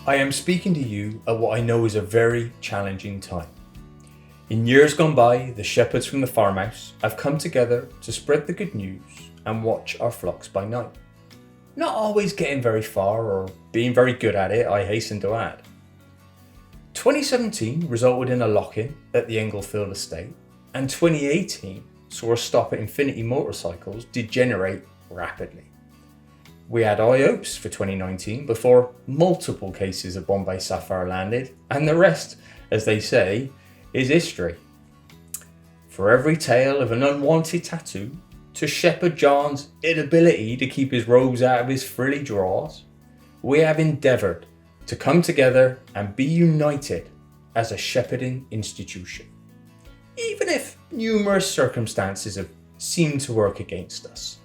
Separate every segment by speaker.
Speaker 1: I am speaking to you at what I know is a very challenging time. In years gone by, the shepherds from the farmhouse have come together to spread the good news and watch our flocks by night. Not always getting very far or being very good at it, I hasten to add. 2017 resulted in a lock-in at the Englefield Estate, and 2018 saw a stop at Infinity Motorcycles degenerate rapidly. We had high hopes for 2019 before multiple cases of Bombay Sapphire landed, and the rest, as they say, is history. For every tale of an unwanted tattoo to Shepherd John's inability to keep his robes out of his frilly drawers, we have endeavoured to come together and be united as a shepherding institution, even if numerous circumstances have seemed to work against us.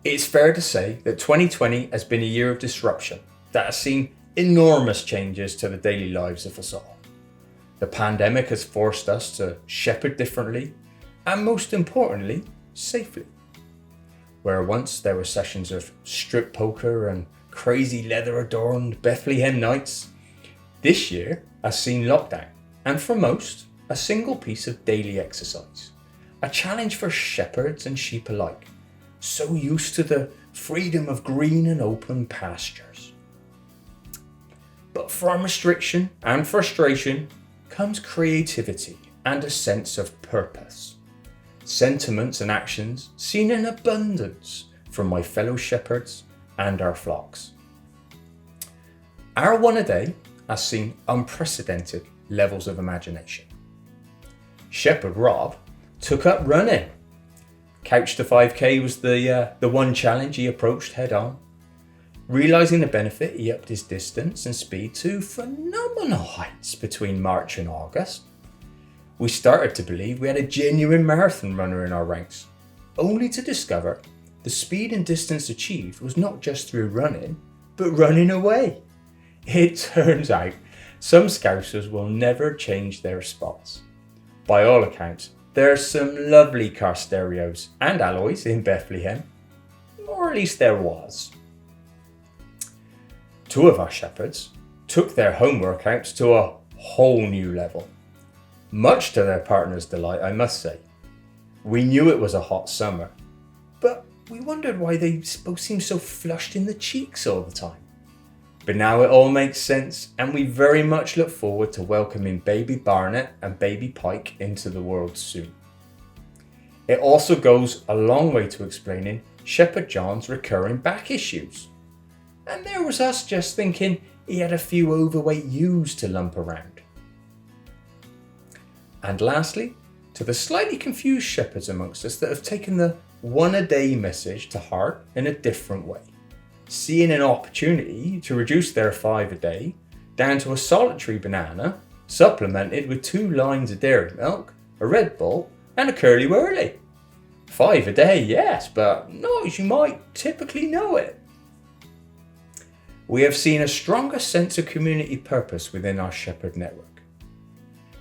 Speaker 1: It's fair to say that 2020 has been a year of disruption that has seen enormous changes to the daily lives of us all. The pandemic has forced us to shepherd differently and, most importantly, safely. Where once there were sessions of strip poker and crazy leather-adorned Bethlehem nights, this year has seen lockdown and, for most, a single piece of daily exercise. A challenge for shepherds and sheep alike, so used to the freedom of green and open pastures. But from restriction and frustration comes creativity and a sense of purpose. Sentiments and actions seen in abundance from my fellow shepherds and our flocks. Our one a day has seen unprecedented levels of imagination. Shepherd Rob took up running. Couch to 5k was the one challenge he approached head on. Realising the benefit, he upped his distance and speed to phenomenal heights between March and August. We started to believe we had a genuine marathon runner in our ranks, only to discover the speed and distance achieved was not just through running, but running away. It turns out some Scousers will never change their spots. By all accounts, there are some lovely car stereos and alloys in Bethlehem, or at least there was. Two of our shepherds took their home workouts to a whole new level. Much to their partner's delight, I must say. We knew it was a hot summer, but we wondered why they both seemed so flushed in the cheeks all the time. But now it all makes sense, and we very much look forward to welcoming baby Barnet and baby Pike into the world soon. It also goes a long way to explaining Shepherd John's recurring back issues. And there was us just thinking he had a few overweight ewes to lump around. And lastly, to the slightly confused shepherds amongst us that have taken the one a day message to heart in a different way, seeing an opportunity to reduce their 5 a day down to a solitary banana supplemented with 2 lines of dairy milk, a Red Bull and a curly whirly. 5 a day, yes, but not as you might typically know it. We have seen a stronger sense of community purpose within our shepherd network.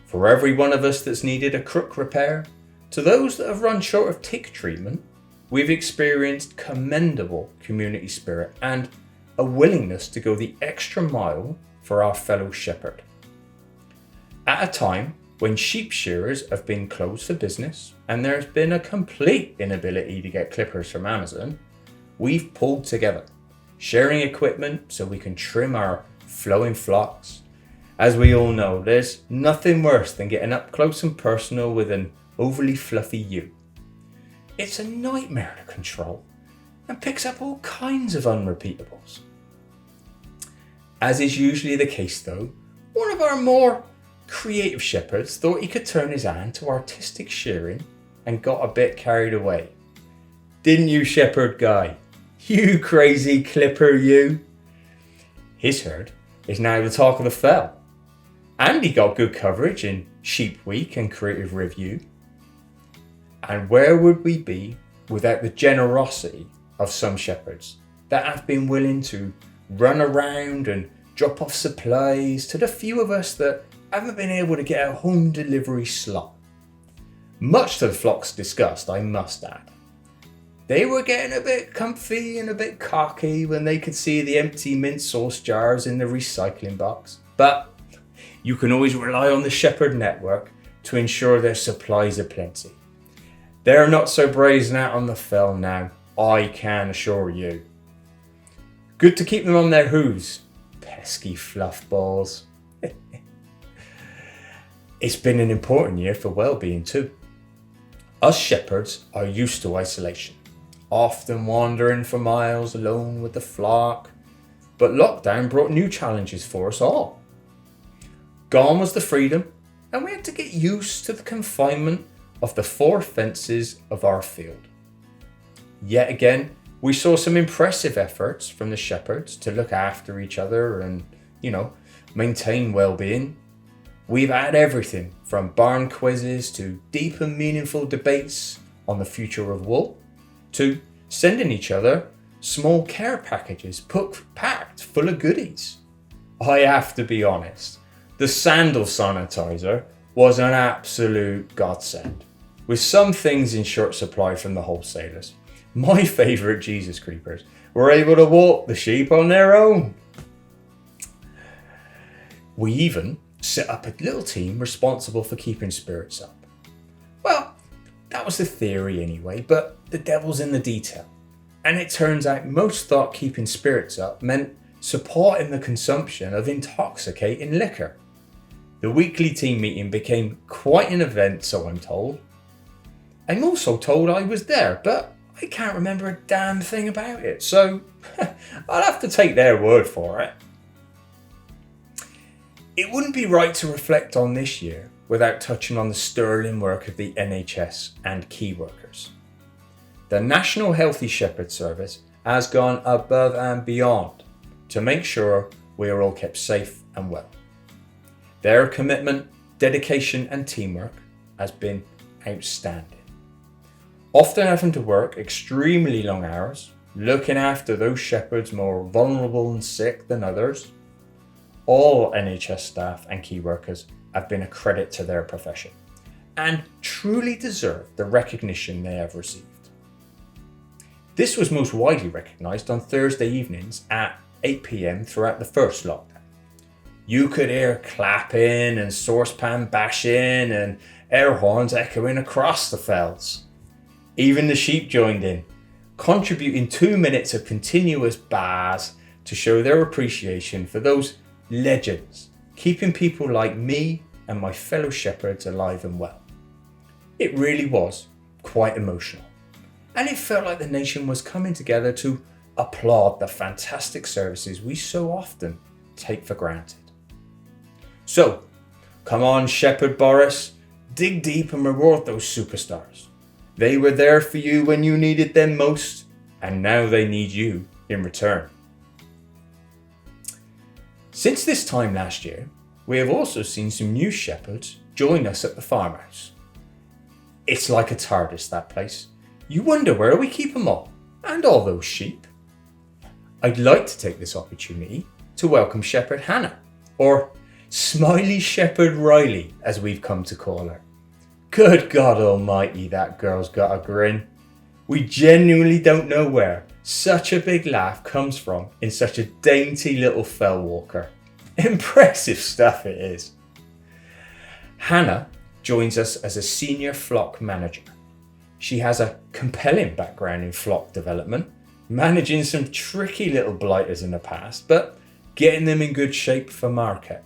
Speaker 1: For every one of us that's needed a crook repair, to those that have run short of tick treatment, we've experienced commendable community spirit and a willingness to go the extra mile for our fellow shepherd. At a time when sheep shearers have been closed for business and there's been a complete inability to get clippers from Amazon, we've pulled together, sharing equipment so we can trim our flowing flocks. As we all know, there's nothing worse than getting up close and personal with an overly fluffy ewe. It's a nightmare to control and picks up all kinds of unrepeatables. As is usually the case though, one of our more creative shepherds thought he could turn his hand to artistic shearing and got a bit carried away. Didn't you, Shepherd Guy? You crazy clipper, you! His herd is now the talk of the fell, and he got good coverage in Sheep Week and Creative Review. And where would we be without the generosity of some shepherds that have been willing to run around and drop off supplies to the few of us that haven't been able to get a home delivery slot? Much to the flock's disgust, I must add. They were getting a bit comfy and a bit cocky when they could see the empty mint sauce jars in the recycling box. But you can always rely on the shepherd network to ensure their supplies are plenty. They're not so brazen out on the fell now, I can assure you. Good to keep them on their hooves, pesky fluff balls. It's been an important year for well-being too. Us shepherds are used to isolation, often wandering for miles alone with the flock, but lockdown brought new challenges for us all. Gone was the freedom, and we had to get used to the confinement of the four fences of our field. Yet again, we saw some impressive efforts from the shepherds to look after each other and, maintain well-being. We've had everything from barn quizzes to deep and meaningful debates on the future of wool, to sending each other small care packages packed full of goodies. I have to be honest, the sandal sanitizer was an absolute godsend, with some things in short supply from the wholesalers. My favourite Jesus creepers were able to walk the sheep on their own. We even set up a little team responsible for keeping spirits up. Well, that was the theory anyway, but the devil's in the detail. And it turns out most thought keeping spirits up meant supporting the consumption of intoxicating liquor. The weekly team meeting became quite an event, so I'm told. I'm also told I was there, but I can't remember a damn thing about it, so I'll have to take their word for it. It wouldn't be right to reflect on this year without touching on the sterling work of the NHS and key workers. The National Healthy Shepherd Service has gone above and beyond to make sure we are all kept safe and well. Their commitment, dedication and teamwork has been outstanding. Often having to work extremely long hours, looking after those shepherds more vulnerable and sick than others, all NHS staff and key workers have been a credit to their profession and truly deserve the recognition they have received. This was most widely recognised on Thursday evenings at 8 p.m. throughout the first lockdown. You could hear clapping and saucepan bashing and air horns echoing across the fells. Even the sheep joined in, contributing 2 minutes of continuous baas to show their appreciation for those legends, keeping people like me and my fellow shepherds alive and well. It really was quite emotional, and it felt like the nation was coming together to applaud the fantastic services we so often take for granted. So, come on, Shepherd Boris, dig deep and reward those superstars. They were there for you when you needed them most, and now they need you in return. Since this time last year, we have also seen some new shepherds join us at the farmhouse. It's like a TARDIS, that place. You wonder where we keep them all, and all those sheep. I'd like to take this opportunity to welcome Shepherd Hannah, or Smiley Shepherd Riley, as we've come to call her. Good God almighty, that girl's got a grin. We genuinely don't know where such a big laugh comes from in such a dainty little fell walker. Impressive stuff it is. Hannah joins us as a senior flock manager. She has a compelling background in flock development, managing some tricky little blighters in the past, but getting them in good shape for market.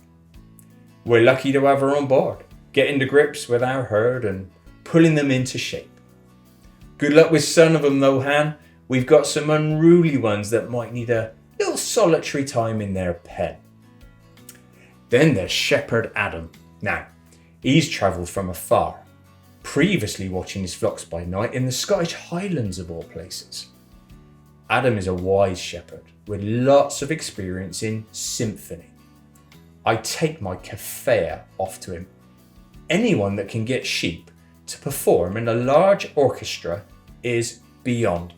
Speaker 1: We're lucky to have her on board, getting to grips with our herd and pulling them into shape. Good luck with some of them though, Han. We've got some unruly ones that might need a little solitary time in their pen. Then there's Shepherd Adam. Now, he's travelled from afar, previously watching his flocks by night in the Scottish Highlands of all places. Adam is a wise shepherd with lots of experience in symphony. I take my keffeya off to him. Anyone that can get sheep to perform in a large orchestra is beyond me.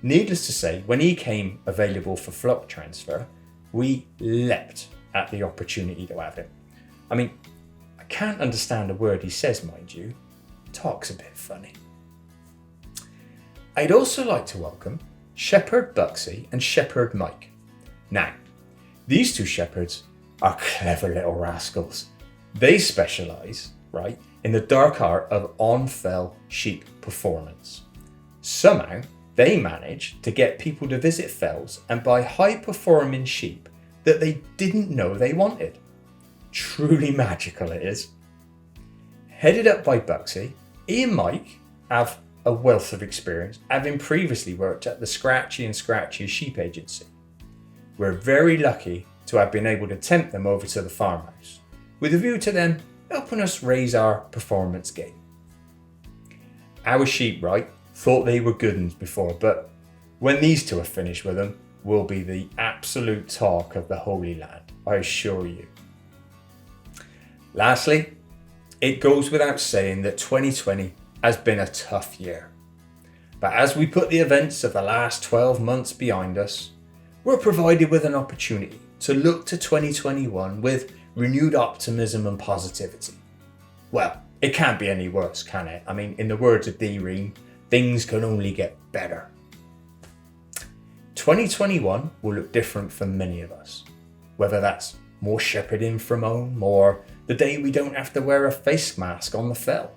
Speaker 1: Needless to say, when he came available for flock transfer, we leapt at the opportunity to have him. I mean, I can't understand a word he says, mind you. Talk's a bit funny. I'd also like to welcome Shepherd Buxy and Shepherd Mike. Now, these two shepherds are clever little rascals. They specialise, right, in the dark art of on-fell sheep performance. Somehow, they manage to get people to visit fells and buy high-performing sheep that they didn't know they wanted. Truly magical it is. Headed up by Buxy, he and Mike have a wealth of experience, having previously worked at the Scratchy and Scratchy Sheep Agency. We're very lucky to have been able to tempt them over to the farmhouse, with a view to them helping us raise our performance game. Our sheep, right, thought they were good uns before, but when these two are finished with them, will be the absolute talk of the Holy Land, I assure you. Lastly, it goes without saying that 2020 has been a tough year. But as we put the events of the last 12 months behind us, we're provided with an opportunity to look to 2021 with renewed optimism and positivity. Well, it can't be any worse, can it? I mean, in the words of D-Ream, things can only get better. 2021 will look different for many of us, whether that's more shepherding from home or the day we don't have to wear a face mask on the fell.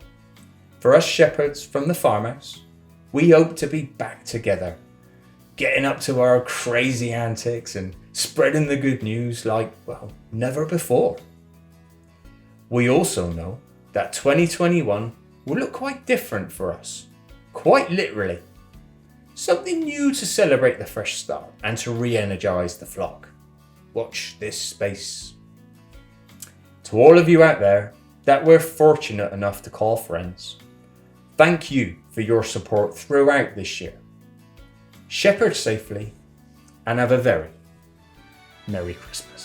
Speaker 1: For us shepherds from the farmhouse, we hope to be back together, getting up to our crazy antics and spreading the good news like, well, never before. We also know that 2021 will look quite different for us, quite literally. Something new to celebrate the fresh start and to re-energise the flock. Watch this space. To all of you out there that we're fortunate enough to call friends, thank you for your support throughout this year. Shepherd safely and have a very Merry Christmas.